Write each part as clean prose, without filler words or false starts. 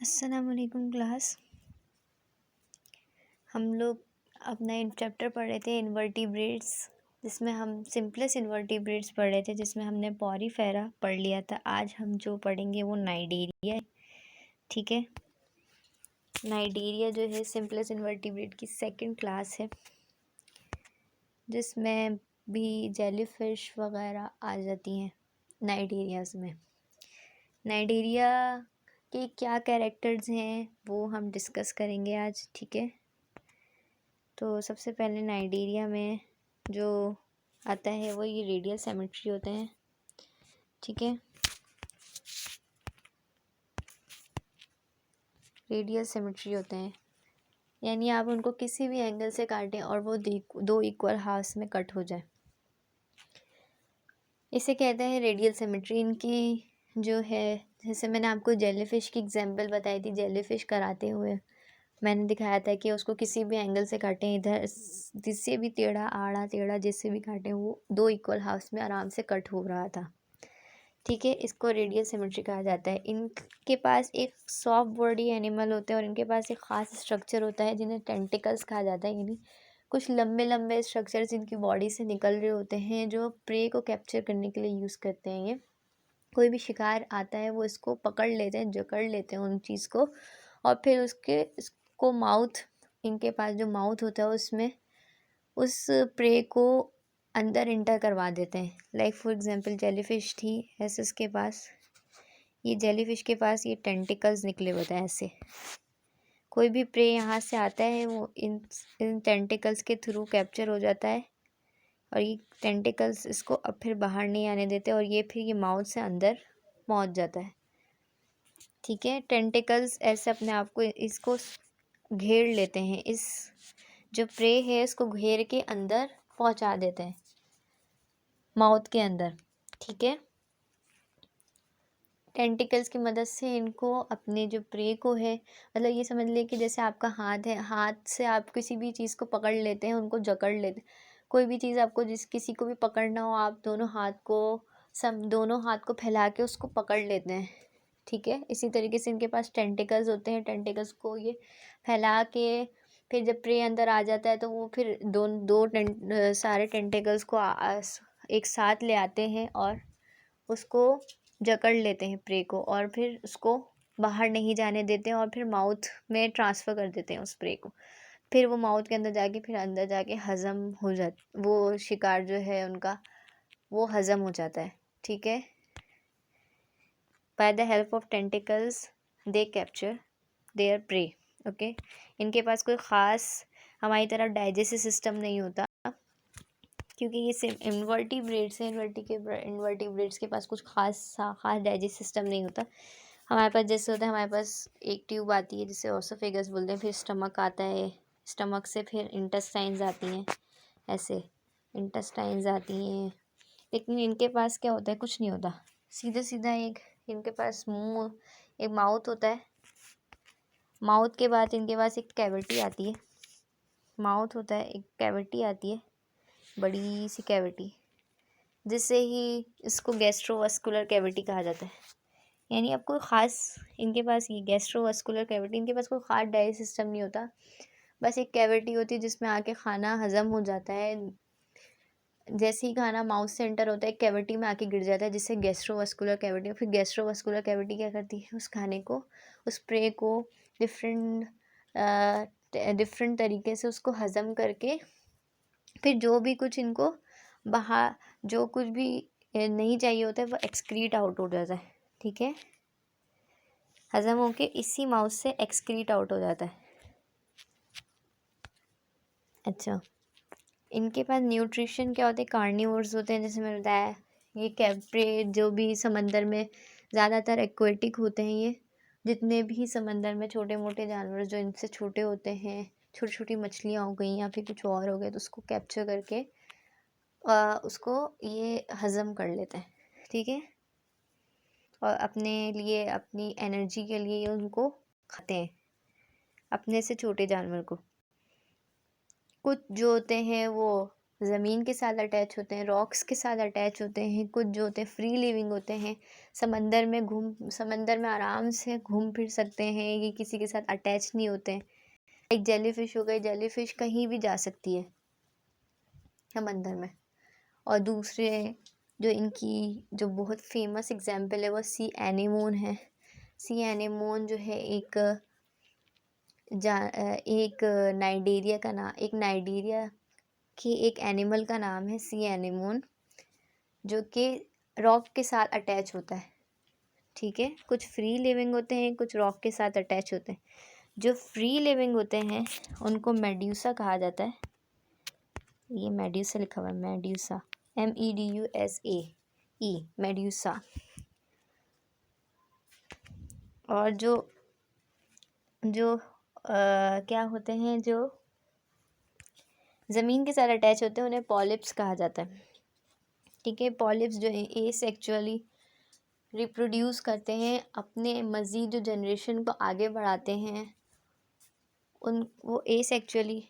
अस्सलाम वालेकुम क्लास। हम लोग अपना चैप्टर पढ़ रहे थे इन्वर्टिब्रेट्स, जिसमें हम सिंपलेस्ट इन्वर्टिब्रेट्स पढ़ रहे थे, जिसमें हमने पॉरीफेरा पढ़ लिया था। आज हम जो पढ़ेंगे वो नाइडेरिया है। ठीक है, नाइडेरिया जो है सिंपलेस्ट इन्वर्टिब्रेट की सेकंड क्लास है, जिसमें भी जेलीफिश वगैरह आ जाती हैं नाइडेरियाज में। नाइडेरिया के क्या कैरेक्टर्स हैं वो हम डिस्कस करेंगे आज। ठीक है, तो सबसे पहले नाइडेरिया में जो आता है वो ये रेडियल सिमेट्री होते हैं। ठीक है, रेडियल सिमेट्री होते हैं, यानी आप उनको किसी भी एंगल से काटें और वो दो इक्वल हाफ्स में कट हो जाए, इसे कहते हैं रेडियल सिमेट्री। इनकी जो है, जैसे मैंने आपको जेलीफिश की एग्जांपल बताई थी, जेलीफिश कराते हुए मैंने दिखाया था कि उसको किसी भी एंगल से काटें, इधर जिससे भी टेढ़ा आड़ा टेढ़ा जिससे भी काटें, वो दो इक्वल हाफ्स में आराम से कट हो रहा था। ठीक है, इसको रेडियल सिमेट्री कहा जाता है। इनके पास एक सॉफ्ट बॉडी एनिमल होते हैं और इनके पास एक ख़ास स्ट्रक्चर होता है जिन्हें टेंटिकल्स कहा जाता है, यानी कुछ लंबे लंबे स्ट्रक्चर्स इनकी बॉडी से निकल रहे होते हैं जो प्रे को कैप्चर करने के लिए यूज़ करते हैं। ये कोई भी शिकार आता है वो इसको पकड़ लेते हैं, जकड़ लेते हैं उन चीज़ को, और फिर इसको माउथ, इनके पास जो माउथ होता है उसमें उस प्रे को अंदर इंटर करवा देते हैं। लाइक फॉर एग्जांपल जेलीफिश थी, ऐसे इसके पास, ये जेलीफिश के पास ये टेंटिकल्स निकले होते हैं ऐसे। कोई भी प्रे यहाँ से आता है वो इन टेंटिकल्स के थ्रू कैप्चर हो जाता है, और ये टेंटिकल्स इसको अब फिर बाहर नहीं आने देते, और ये फिर ये माउथ से अंदर पहुँच जाता है। ठीक है, टेंटिकल्स ऐसे अपने आप को इसको घेर लेते हैं, इस जो प्रे है इसको घेर के अंदर पहुंचा देते हैं माउथ के अंदर। ठीक है, टेंटिकल्स की मदद से इनको अपने जो प्रे को है, मतलब ये समझ ले कि जैसे आपका हाथ है, हाथ से आप किसी भी चीज़ को पकड़ लेते हैं, उनको जकड़ लेते हैं। कोई भी चीज़ आपको किसी को भी पकड़ना हो, आप दोनों हाथ को फैला के उसको पकड़ लेते हैं। ठीक है, इसी तरीके से इनके पास टेंटिकल्स होते हैं, टेंटिकल्स को ये फैला के फिर जब प्रे अंदर आ जाता है तो वो फिर सारे टेंटिकल्स को एक साथ ले आते हैं और उसको जकड़ लेते हैं प्रे को, और फिर उसको बाहर नहीं जाने देते हैं, और फिर माउथ में ट्रांसफ़र कर देते हैं उस प्रे को। फिर वो माउथ के अंदर जाके फिर अंदर जाके हज़म हो जाता, वो शिकार जो है उनका वो हज़म हो जाता है। ठीक है, by the help of tentacles they capture there pray. Okay, इनके पास कोई ख़ास हमारी तरह डाइजेस्टिव सिस्टम नहीं होता, क्योंकि ये सिर्फ इन्वर्टिब्रेट्स हैं। इन्वर्टिब्रेट्स के पास कुछ खास डाइजेस्ट सिस्टम नहीं होता। हमारे पास जैसे होता है, हमारे पास एक ट्यूब आती है जिसे ओसोफेगस बोलते हैं, फिर स्टमक आता है, स्टमक से फिर इंटेस्टाइन्स आती हैं, ऐसे इंटेस्टाइन्स आती हैं। लेकिन इनके पास क्या होता है, कुछ नहीं होता, सीधा सीधा एक इनके पास मुंह, एक माउथ होता है। माउथ के बाद इनके पास एक कैविटी आती है, माउथ होता है, एक कैविटी आती है, बड़ी सी कैविटी, जिससे ही इसको गैस्ट्रोवास्कुलर कैविटी कहा जाता है। यानी अब कोई ख़ास इनके पास ये गैस्ट्रोवास्कुलर कैविटी, इनके पास कोई ख़ास डाइजेस्ट सिस्टम नहीं होता, बस एक कैविटी होती है जिसमें आके खाना हज़म हो जाता है। जैसे ही खाना माउथ से एंटर होता है एक कैविटी में आके गिर जाता है, जिससे गैस्ट्रोवास्कुलर कैविटी। फिर गैस्ट्रोवास्कुलर कैविटी क्या करती है, उस खाने को, उस प्रे को डिफरेंट तरीके से उसको हज़म करके फिर जो भी कुछ इनको बाहर, जो कुछ भी नहीं चाहिए होता है वो एक्सक्रीट आउट हो जाता है। ठीक है, हज़म होके इसी माउथ से एक्सक्रीट आउट हो जाता है। अच्छा, इनके पास न्यूट्रिशन क्या होते हैं, कार्निवोर्स होते हैं, जैसे मैंने बताया। ये कैप्रे जो भी समंदर में ज़्यादातर एक्वेटिक होते हैं, ये जितने भी समंदर में छोटे मोटे जानवर जो इनसे छोटे होते हैं, छोटी छोटी मछलियाँ हो गई या फिर कुछ और हो गया, तो उसको कैप्चर करके उसको ये हज़म कर लेते हैं। ठीक है, और अपने लिए, अपनी एनर्जी के लिए उनको खाते हैं, अपने से छोटे जानवर को। कुछ जो होते हैं वो ज़मीन के साथ अटैच होते हैं, रॉक्स के साथ अटैच होते हैं, कुछ जो होते हैं फ्री लिविंग होते हैं, समंदर में आराम से घूम फिर सकते हैं, ये किसी के साथ अटैच नहीं होते हैं। एक जेलीफिश हो गई, जेलीफिश कहीं भी जा सकती है समंदर में। और दूसरे जो इनकी जो बहुत फेमस एग्जाम्पल है वो सी एनीमोन है। सी एनीमोन जो है एक नाइजीरिया के एक एनिमल का नाम है सी एनीमोन, जो कि रॉक के साथ अटैच होता है। ठीक है, कुछ फ्री लिविंग होते हैं, कुछ रॉक के साथ अटैच होते हैं। जो फ्री लिविंग होते हैं उनको मेड्यूसा कहा जाता है। ये मेड्यूसा लिखा हुआ है, मेड्यूसा, MEDUSA, मेड्यूसा। और जो जो क्या होते हैं, जो ज़मीन के साथ अटैच होते हैं, उन्हें पॉलिप्स कहा जाता है। ठीक है, पॉलिप्स जो है एसेक्सुअली रिप्रोड्यूस करते हैं, अपने मज़ीद जो जनरेशन को आगे बढ़ाते हैं वो एसेक्सुअली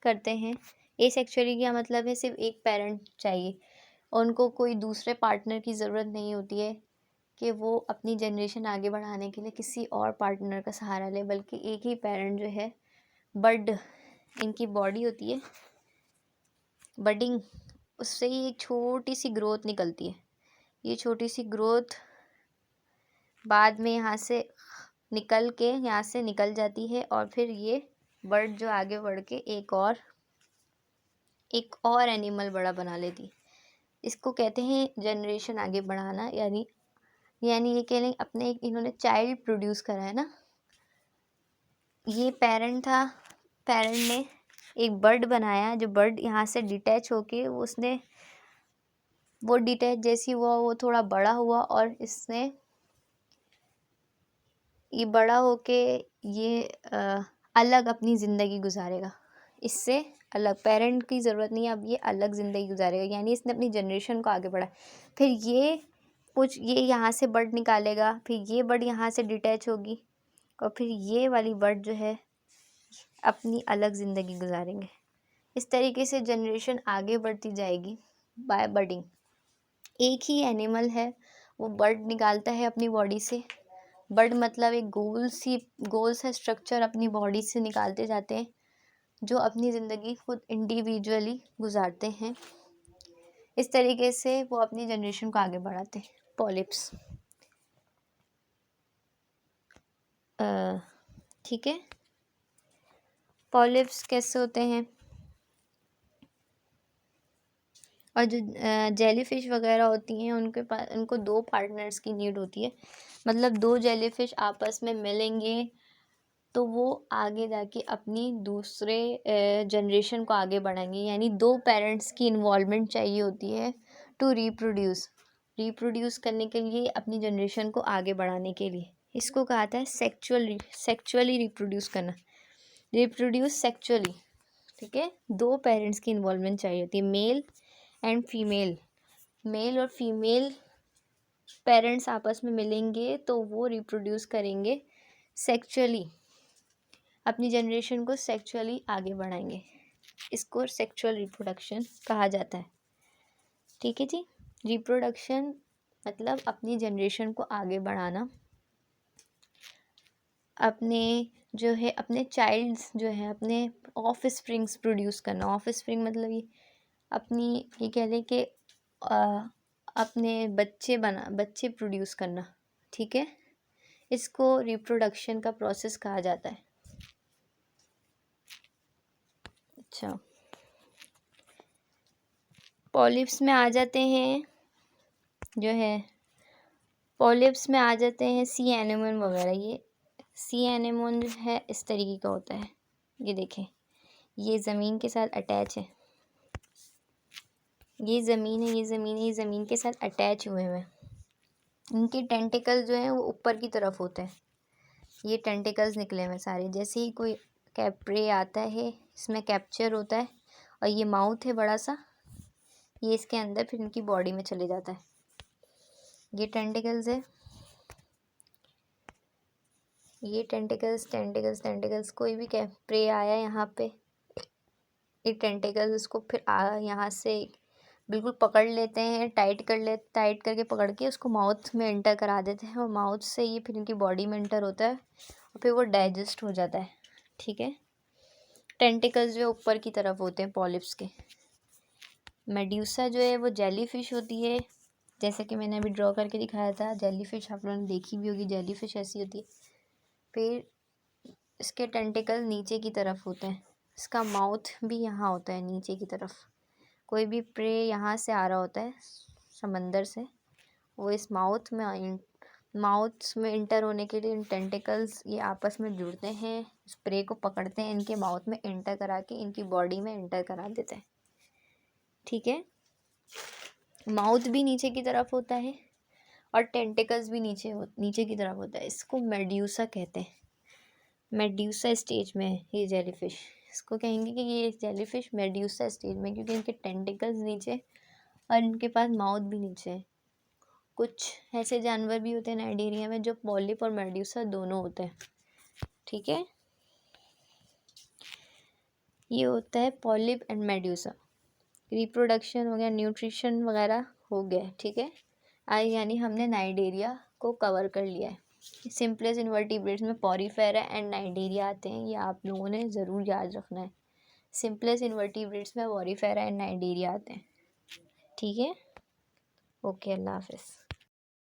करते हैं। एसेक्सुअली क्या मतलब है, सिर्फ एक पेरेंट चाहिए, उनको कोई दूसरे पार्टनर की ज़रूरत नहीं होती है कि वो अपनी जनरेशन आगे बढ़ाने के लिए किसी और पार्टनर का सहारा ले, बल्कि एक ही पेरेंट जो है, बड इनकी बॉडी होती है, बडिंग, उससे ही एक छोटी सी ग्रोथ निकलती है। ये छोटी सी ग्रोथ बाद में यहाँ से निकल जाती है, और फिर ये बर्ड जो आगे बढ़ के एक और एनिमल बड़ा बना लेती। इसको कहते हैं जनरेशन आगे बढ़ाना, यानी ये कह लें अपने इन्होंने चाइल्ड प्रोड्यूस करा है ना। ये पेरेंट था, पेरेंट ने एक बर्ड बनाया, जो बर्ड यहाँ से डिटैच होके वो डिटैच जैसी हुआ, वो थोड़ा बड़ा हुआ, और ये बड़ा होके ये अलग अपनी ज़िंदगी गुजारेगा, इससे अलग, पेरेंट की ज़रूरत नहीं है, अब ये अलग ज़िंदगी गुजारेगा, यानी इसने अपनी जनरेशन को आगे बढ़ाया। फिर ये यहाँ से बर्ड निकालेगा, फिर ये बर्ड यहाँ से डिटैच होगी, और फिर ये वाली बर्ड जो है अपनी अलग ज़िंदगी गुजारेंगे। इस तरीके से जनरेशन आगे बढ़ती जाएगी बाय बर्डिंग। एक ही एनिमल है, वो बर्ड निकालता है अपनी बॉडी से। बर्ड मतलब एक गोल सा स्ट्रक्चर अपनी बॉडी से निकालते जाते हैं, जो अपनी ज़िंदगी खुद इंडिविजुअली गुजारते हैं। इस तरीके से वो अपनी जनरेशन को आगे बढ़ाते हैं। पॉलिप्स, ठीक है, पॉलिप्स कैसे होते हैं। और जो जेलीफिश वगैरह होती हैं, उनको 2 पार्टनर्स की नीड होती है, मतलब 2 जेलीफिश आपस में मिलेंगे तो वो आगे जाके अपनी दूसरे जनरेशन को आगे बढ़ाएंगे, यानी 2 पेरेंट्स की इन्वॉल्वमेंट चाहिए होती है टू रिप्रोड्यूस करने के लिए, अपनी जनरेशन को आगे बढ़ाने के लिए। इसको कहा था सेक्चुअली रिप्रोड्यूस करना, रिप्रोड्यूस सेक्चुअली। ठीक है, 2 पेरेंट्स की इन्वॉल्वमेंट चाहिए होती है, मेल एंड फीमेल। मेल और फीमेल पेरेंट्स आपस में मिलेंगे तो वो रिप्रोड्यूस करेंगे सेक्चुअली, अपनी जनरेशन को सेक्चुअली आगे बढ़ाएंगे। इसको सेक्चुअल रिप्रोडक्शन कहा जाता है। ठीक है जी, रिप्रोडक्शन मतलब अपनी जनरेशन को आगे बढ़ाना, अपने चाइल्ड्स जो है, अपने ऑफ स्प्रिंग्स प्रोड्यूस करना। ऑफ स्प्रिंग मतलब ये कह लें कि अपने बच्चे प्रोड्यूस करना। ठीक है, इसको रिप्रोडक्शन का प्रोसेस कहा जाता है। अच्छा, पॉलिप्स में आ जाते हैं सी एनेमोन वगैरह। ये सी एनेमोन जो है इस तरीके का होता है, ये देखें, ये ज़मीन के साथ अटैच है, ये ज़मीन के साथ अटैच हुए हैं। इनके टेंटिकल जो हैं वो ऊपर की तरफ होते हैं, ये टेंटिकल्स निकले हुए सारे। जैसे ही कोई कैप्रे आता है, इसमें कैप्चर होता है, और ये माउथ है बड़ा सा, ये इसके अंदर फिर इनकी बॉडी में चले जाता है। ये टेंटिकल्स है, ये टेंटिकल्स। कोई भी कैप्रे आया यहाँ पे, ये टेंटिकल्स इसको फिर यहाँ से बिल्कुल पकड़ लेते हैं, टाइट करके पकड़ के उसको माउथ में एंटर करा देते हैं, और माउथ से ये फिर इनकी बॉडी में एंटर होता है और फिर वो डाइजेस्ट हो जाता है। ठीक है। टेंटिकल्स जो ऊपर की तरफ होते हैं पॉलिप्स के। मेड्यूसा जो है वो जेलीफिश होती है, जैसे कि मैंने अभी ड्रॉ करके दिखाया था। जेलीफिश आप लोगों ने देखी भी होगी, जेलीफिश ऐसी होती है। फिर इसके टेंटिकल नीचे की तरफ होते हैं, इसका माउथ भी यहाँ होता है नीचे की तरफ। कोई भी प्रे यहाँ से आ रहा होता है समंदर से, वो इस माउथ में इंटर होने के लिए इन टेंटिकल्स ये आपस में जुड़ते हैं, स्प्रे को पकड़ते हैं, इनके माउथ में एंटर करा के इनकी बॉडी में एंटर करा देते हैं। ठीक है। माउथ भी नीचे की तरफ होता है और टेंटिकल्स भी नीचे की तरफ होता है। इसको मेड्यूसा कहते हैं। मेड्यूसा स्टेज में है ये जेलीफिश। इसको कहेंगे कि ये जेलीफिश मेड्यूसा स्टेज में, क्योंकि इनके टेंटिकल्स नीचे और इनके पास माउथ भी नीचे है। कुछ ऐसे जानवर भी होते हैं नाइजीरिया में जो पॉलिप और मेड्यूसा दोनों होते हैं। ठीक है। ये होता है पॉलिप एंड मेड्यूसा। रिप्रोडक्शन हो गया, न्यूट्रिशन वगैरह हो गया। ठीक है। आज यानी हमने नाइजीरिया को कवर कर लिया है। सिंपलेस्ट इन्वर्टिब्रेट्स में पॉरीफेरा एंड नाइजीरिया आते हैं, ये आप लोगों ने ज़रूर याद रखना है। सिंपलेस्ट इन्वर्टिब्रेट्स में पॉरीफेरा एंड नाइजीरिया आते हैं। ठीक है। ओके, अल्लाह हाफिज़।